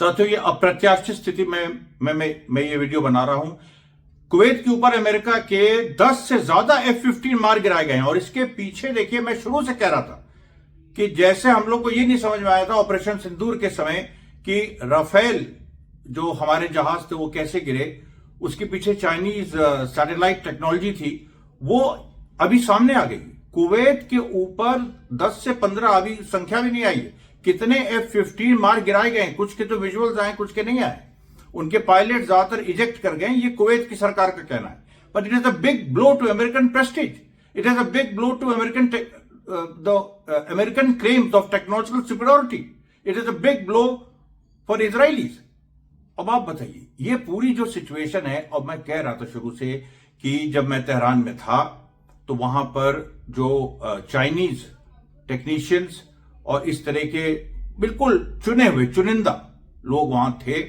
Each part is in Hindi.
साथियों, ये अप्रत्याशित स्थिति में मैं ये वीडियो बना रहा हूं। कुवैत के ऊपर अमेरिका के 10 से ज्यादा F-15 मार गिराए गए हैं। और इसके पीछे देखिए, मैं शुरू से कह रहा था कि जैसे हम लोग को ये नहीं समझ में आया था ऑपरेशन सिंदूर के समय कि राफेल जो हमारे जहाज थे वो कैसे गिरे, उसके पीछे चाइनीज सैटेलाइट टेक्नोलॉजी थी, वो अभी सामने आ गई। कुवैत के ऊपर 10 से 15, अभी संख्या भी नहीं आई है, कितने F-15 मार गिराए गए। कुछ के तो विजुअल्स आए, कुछ के नहीं आए। उनके पायलट ज्यादातर इजेक्ट कर गए, ये कुवैत की सरकार का कहना है। But it is a big blow to American prestige, it is a big blow to American claims of technological superiority, it is a big blow for Israelis. अब आप बताइए, ये पूरी जो सिचुएशन है, और मैं कह रहा था शुरू से कि जब मैं तेहरान में था तो वहां पर जो चाइनीज टेक्नीशियंस और इस तरह के बिल्कुल चुने हुए चुनिंदा लोग वहां थे,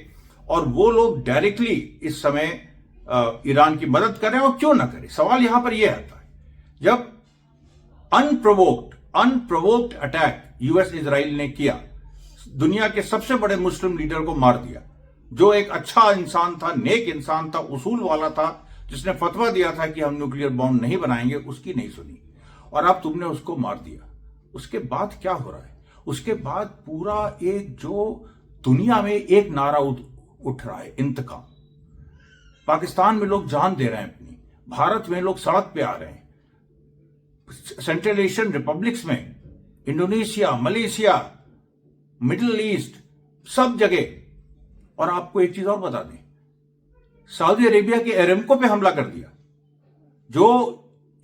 और वो लोग डायरेक्टली इस समय ईरान की मदद कर रहे हैं। और क्यों ना करें, सवाल यहां पर यह आता है, जब अनप्रोवोक्ड अटैक यूएस इजराइल ने किया, दुनिया के सबसे बड़े मुस्लिम लीडर को मार दिया, जो एक अच्छा इंसान था, नेक इंसान था, उसूल वाला था, जिसने फतवा दिया था कि हम न्यूक्लियर बॉम्ब नहीं बनाएंगे, उसकी नहीं सुनी और अब तुमने उसको मार दिया। उसके बाद क्या हो रहा है? उसके बाद पूरा एक जो दुनिया में एक नारा उठ रहा है, इंतकाम। पाकिस्तान में लोग जान दे रहे हैं अपनी, भारत में लोग सड़क पे आ रहे हैं, सेंट्रल एशियन रिपब्लिक्स में, इंडोनेशिया, मलेशिया, मिडिल ईस्ट, सब जगह। और आपको एक चीज और बता दें, सऊदी अरेबिया के एरेमको पे हमला कर दिया, जो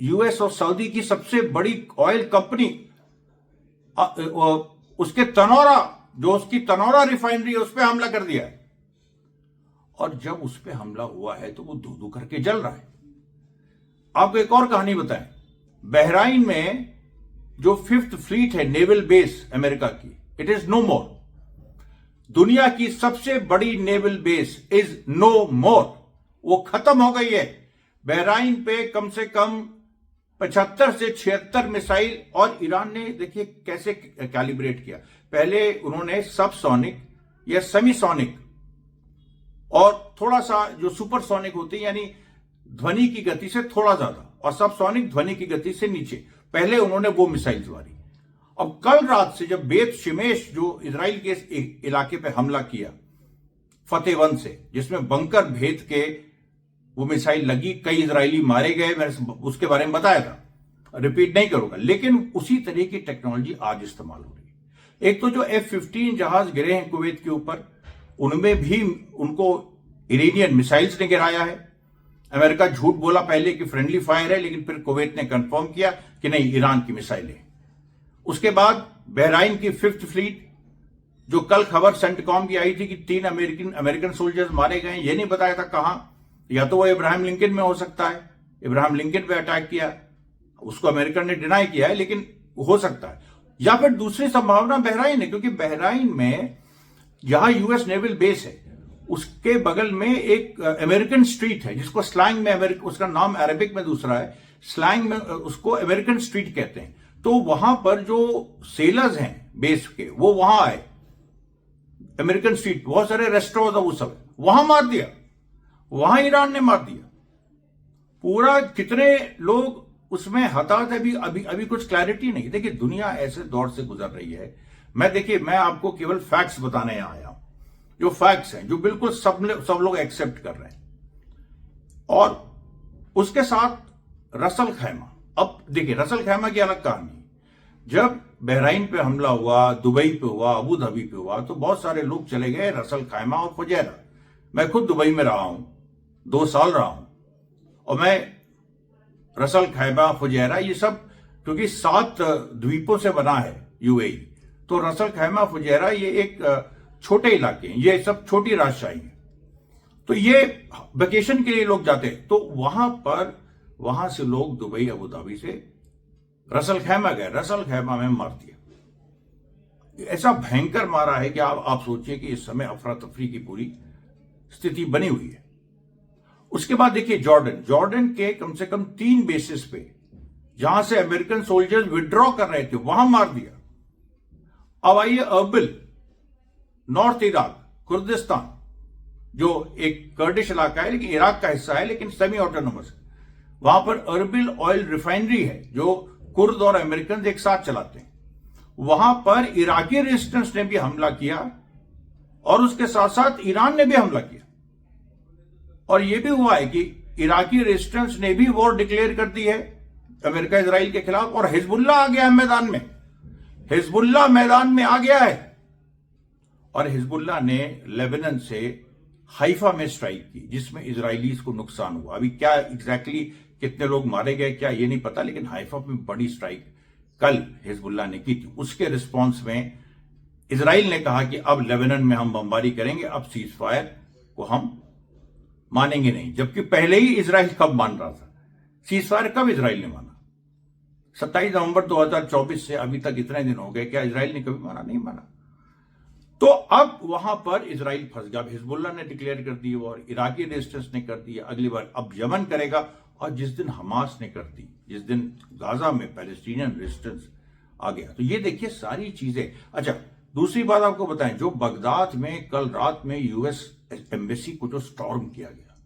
यूएस और सऊदी की सबसे बड़ी ऑयल कंपनी, उसके उसकी तनौरा रिफाइनरी है, उस पर हमला कर दिया है। और जब उस पर हमला हुआ है तो वो धू धू करके जल रहा है। आपको एक और कहानी बताएं, बहराइन में जो 5th फ्लीट है नेवल बेस अमेरिका की, इट इज नो मोर। दुनिया की सबसे बड़ी नेवल बेस इज नो मोर, वो खत्म हो गई है। बहराइन पे कम से कम 75 से 76 मिसाइल, और ईरान ने देखिए कैसे कैलिब्रेट किया। पहले उन्होंने सबसोनिक या सेमीसोनिक और थोड़ा सा जो सुपरसोनिक होती है, यानी ध्वनि की गति से थोड़ा ज्यादा, और सबसोनिक ध्वनि की गति से नीचे, पहले उन्होंने वो मिसाइल मारी। अब कल रात से जब बेत शिमेश जो इजराइल के इलाके पे हमला किया फतेह 1 से, जिसमें बंकर भेद के वो मिसाइल लगी, कई इजरायली मारे गए, मैंने उसके बारे में बताया था, रिपीट नहीं करूंगा। लेकिन उसी तरह की टेक्नोलॉजी आज इस्तेमाल हो रही है। एक तो जो F-15 जहाज गिरे हैं कुवैत के ऊपर, उनमें भी उनको इरानियन मिसाइल्स ने गिराया है। अमेरिका झूठ बोला पहले कि फ्रेंडली फायर है, लेकिन फिर कुवैत ने कंफर्म किया कि नहीं, ईरान की मिसाइलें। उसके बाद बहराइन की 5th फ्लीट, जो कल खबर सेंटकॉम की आई थी कि 3 अमेरिकन सोल्जर्स मारे गए, ये नहीं बताया था कहां। या तो वो इब्राहिम लिंकन में हो सकता है, इब्राहिम लिंकन पे अटैक किया, उसको अमेरिका ने डिनाई किया है, लेकिन हो सकता है। या फिर दूसरी संभावना बहराइन है, क्योंकि बहराइन में जहां यूएस नेवल बेस है, उसके बगल में एक अमेरिकन स्ट्रीट है, जिसको स्लैंग में उसका नाम अरेबिक में दूसरा है, स्लैंग में उसको अमेरिकन स्ट्रीट कहते हैं। तो वहां पर जो सेलर्स हैं बेस के, वो वहां आए, अमेरिकन स्ट्रीट, बहुत सारे रेस्टोरेंट वो सब, वहां मार दिया, वहां ईरान ने मार दिया। पूरा कितने लोग उसमें हताहत है, अभी कुछ क्लैरिटी नहीं। देखिए, दुनिया ऐसे दौर से गुजर रही है। मैं आपको केवल फैक्ट्स बताने आया हूं, जो फैक्ट्स हैं, जो बिल्कुल सब लोग एक्सेप्ट कर रहे हैं। और उसके साथ रसल खैमा। अब देखिए, रसल खैमा की अलग कहानी। जब बहराइन पे हमला हुआ, दुबई पे हुआ, अबू धाबी पे हुआ, तो बहुत सारे लोग चले गए रसल खैमा और फुजैरा। मैं खुद दुबई में रहा हूं, 2 साल रहा हूं, और मैं रसल खैमा, फुजैरा, ये सब क्योंकि 7 द्वीपों से बना है यूएई, तो रसल खैमा, फुजैरा ये एक छोटे इलाके हैं, ये सब छोटी राजशाही है। तो ये वेकेशन के लिए लोग जाते हैं, तो वहां से लोग दुबई, अबू धाबी से रसल खैमा गए, रसल खैमा में मार दिया। ऐसा भयंकर मारा है कि आप सोचिए कि इस समय अफरा तफरी की पूरी स्थिति बनी हुई है। उसके बाद देखिए जॉर्डन के कम से कम 3 बेसिस पे, जहां से अमेरिकन सोल्जर्स विड्रॉ कर रहे थे, वहां मार दिया। अब आइए अर्बिल, नॉर्थ इराक, कुर्दिस्तान जो एक कर्डिश इलाका है लेकिन इराक का हिस्सा है लेकिन सेमी ऑटोनोमस, वहां पर अर्बिल ऑयल रिफाइनरी है जो कुर्द और अमेरिकन एक साथ चलाते हैं। वहां पर इराकी रेजिस्टेंस ने भी हमला किया और उसके साथ साथ ईरान ने भी हमला किया। और यह भी हुआ है कि इराकी रेजिस्टेंस ने भी वॉर डिक्लेयर कर दी है अमेरिका इजराइल के खिलाफ, और हिजबुल्लाह आ गया है मैदान में। हिजबुल्लाह मैदान में आ गया है और हिजबुल्लाह ने लेबनान से हाइफा में स्ट्राइक की जिसमें इजरायलीज को नुकसान हुआ। अभी क्या एग्जैक्टली कितने लोग मारे गए क्या ये नहीं पता, लेकिन हाइफा में बड़ी स्ट्राइक कल हिजबुल्लाह ने की थी। उसके रिस्पॉन्स में इजराइल ने कहा कि अब लेबनान में हम बमबारी करेंगे, अब सीज फायर को हम मानेंगे नहीं। जबकि पहले ही इजराइल कब मान रहा था, सीज फायर कब इजराइल ने माना? 27 नवंबर 2024 से अभी तक इतने दिन हो गए, क्या इजराइल ने कभी माना? नहीं माना। तो अब वहां पर इजराइल फंस गया। हिजबुल्लाह ने डिक्लेयर कर दी और इराकी रेजिस्टेंस ने कर दिया, अगली बार अब यमन करेगा। और जिस दिन हमास ने कर दी, जिस दिन गाजा में पैलेस्टीनियन रेजिस्टेंस आ गया, तो ये देखिए सारी चीजें। अच्छा, दूसरी बात आपको बताएं, जो बगदाद में कल रात में यूएस एम्बेसी को जो स्टॉर्म किया गया,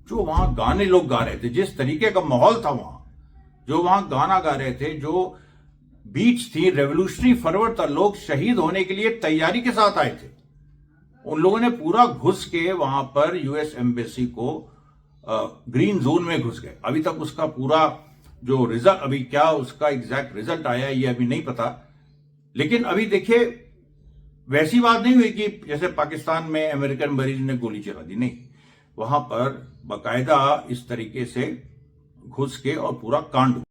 जो वहां गाने लोग गा रहे थे, जिस तरीके का माहौल था वहां, जो वहां गाना गा रहे थे, जो बीच थी, रेवोल्यूशनरी फरवर था, लोग शहीद होने के लिए तैयारी के साथ आए थे। उन लोगों ने पूरा घुस के वहां पर यूएस एम्बेसी को ग्रीन जोन में घुस गए। अभी तक उसका पूरा जो रिजल्ट, अभी क्या उसका एग्जैक्ट रिजल्ट आया ये अभी नहीं पता, लेकिन अभी देखिए वैसी बात नहीं हुई कि जैसे पाकिस्तान में अमेरिकन मरीज ने गोली चला दी, नहीं, वहां पर बाकायदा इस तरीके से घुस के और पूरा कांड।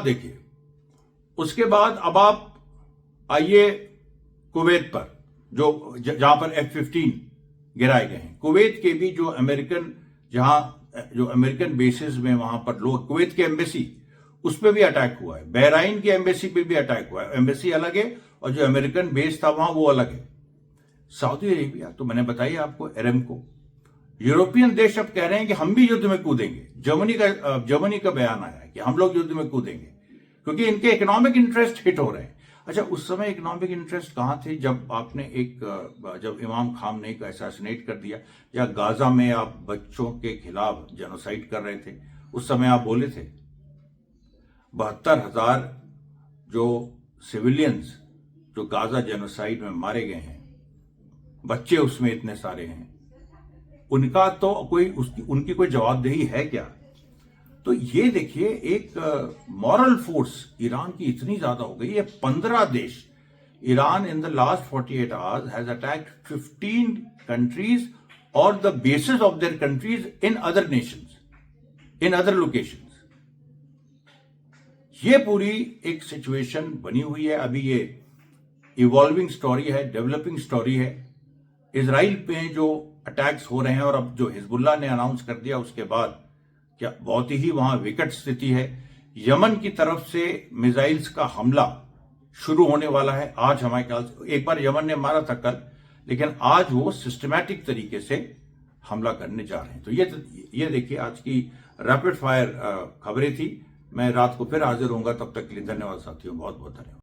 देखिए उसके बाद अब आप आइए कुवैत पर, जो जहां पर F-15 गिराए गए हैं। कुवैत के भी जो अमेरिकन बेसिस में वहां पर लोग, कुवैत की एम्बेसी उस पर भी अटैक हुआ है, बहराइन की एम्बेसी पे भी अटैक हुआ है। एम्बेसी अलग है और जो अमेरिकन बेस था वहां वो अलग है। सऊदी अरेबिया तो मैंने बताया आपको, एरेमको, यूरोपियन देश अब कह रहे हैं कि हम भी युद्ध में कूदेंगे। जर्मनी का बयान आया है कि हम लोग युद्ध में कूदेंगे क्योंकि इनके इकोनॉमिक इंटरेस्ट हिट हो रहे हैं। अच्छा, उस समय इकोनॉमिक इंटरेस्ट कहां थे जब आपने जब इमाम खामनेई को असैसिनेट कर दिया, या गाजा में आप बच्चों के खिलाफ जेनोसाइड कर रहे थे, उस समय आप बोले थे 72,000 जो सिविलियंस जो गाजा जेनोसाइड में मारे गए हैं, बच्चे उसमें इतने सारे हैं, उनका तो उनकी कोई जवाबदेही है क्या? तो ये देखिए एक मॉरल फोर्स ईरान की इतनी ज्यादा हो गई है। 15 देश, Iran in the last 48 hours has attacked 15 countries और the basis of their countries in other nations, in other locations. ये पूरी एक सिचुएशन बनी हुई है। अभी ये इवॉल्विंग स्टोरी है, डेवलपिंग स्टोरी है। इजराइल पे जो अटैक्स हो रहे हैं और अब जो हिजबुल्लाह ने अनाउंस कर दिया उसके बाद क्या बहुत ही वहां विकट स्थिति है। यमन की तरफ से मिसाइल्स का हमला शुरू होने वाला है आज। हमारे ख्याल से एक बार यमन ने मारा था कल, लेकिन आज वो सिस्टमैटिक तरीके से हमला करने जा रहे हैं। तो ये देखिए आज की रैपिड फायर खबरें थी। मैं रात को फिर हाजिर होऊंगा, तब तक के लिए धन्यवाद साथियों, बहुत बहुत धन्यवाद।